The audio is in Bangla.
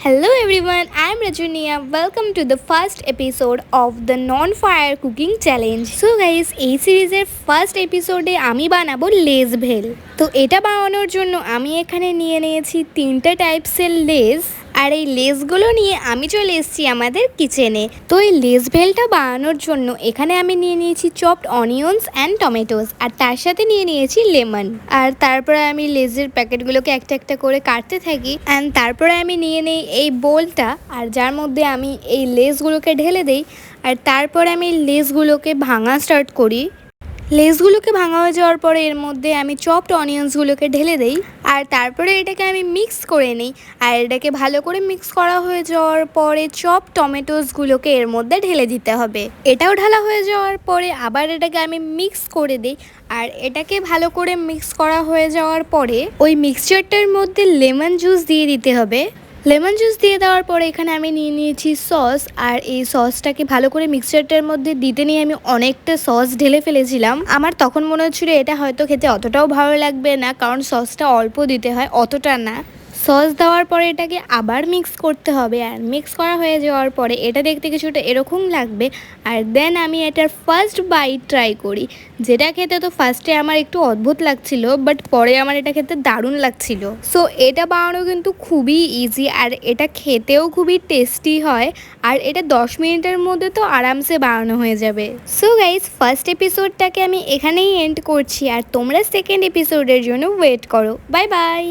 Hello everyone, I am Rajunia. Welcome to the first episode of the Non-Fire Cooking Challenge. So guys, এই সিরিজের ফার্স্ট এপিসোডে আমি বানাবো লেস ভেল। তো এটা বানানোর জন্য আমি এখানে নিয়ে নিয়েছি 3টে টাইপসের লেস। আর এই লেসগুলো নিয়ে আমি চলে এসেছি আমাদের কিচেনে। তো এই লেস ভেলটা বানানোর জন্য এখানে আমি নিয়ে নিয়েছি চপড অনিয়নস অ্যান্ড টমেটোস, আর তার সাথে নিয়ে নিয়েছি লেমন। আর তারপরে আমি লেসের প্যাকেটগুলোকে একটা একটা করে কাটতে থাকি। অ্যান্ড তারপরে আমি নিয়ে নেই এই বোলটা, আর যার মধ্যে আমি এই লেসগুলোকে ঢেলে দেই। আর তারপরে আমি লেসগুলোকে ভাঙা স্টার্ট করি। লেসগুলোকে ভাঙা হয়ে যাওয়ার পরে এর মধ্যে আমি চপড অনিয়ন্সগুলোকে ঢেলে দেই। আর তারপরে এটাকে আমি মিক্স করে নিই। আর এটাকে ভালো করে মিক্স করা হয়ে যাওয়ার পরে চপ টমেটোসগুলোকে এর মধ্যে ঢেলে দিতে হবে। এটাও ঢালা হয়ে যাওয়ার পরে আবার এটাকে আমি মিক্স করে দিই। আর এটাকে ভালো করে মিক্স করা হয়ে যাওয়ার পরে ওই মিক্সচারটার মধ্যে লেমন জুস দিয়ে দিতে হবে। লেমন জুস দিয়ে দেওয়ার পরে এখানে আমি নিয়ে নিয়েছি সস। আর এই সসটাকে ভালো করে মিক্সচারটার মধ্যে দিতে নিয়ে আমি অনেকটা সস ঢেলে ফেলেছিলাম। আমার তখন মনে হচ্ছিল এটা হয়তো খেতে অতটাও ভালো লাগবে না, কারণ সসটা অল্প দিতে হয়, অতটা না। সস দেওয়ার পরে এটাকে আবার মিক্স করতে হবে। আর মিক্স করা হয়ে যাওয়ার পরে এটা দেখতে কিছুটা এরকম লাগবে। আর দেন আমি এটার ফার্স্ট বাইট ট্রাই করি, যেটা খেতে তো ফার্স্টে আমার একটু অদ্ভুত লাগছিল, বাট পরে আমার এটা খেতে দারুণ লাগছিল। সো এটা বানানো কিন্তু খুবই ইজি, আর এটা খেতেও খুবই টেস্টি হয়। আর এটা 10 মিনিটের মধ্যে তো আরামসে বানানো হয়ে যাবে। সো গাইজ, ফার্স্ট এপিসোডটাকে আমি এখানেই এন্ড করছি, আর তোমরা সেকেন্ড এপিসোডের জন্য ওয়েট করো। Bye bye.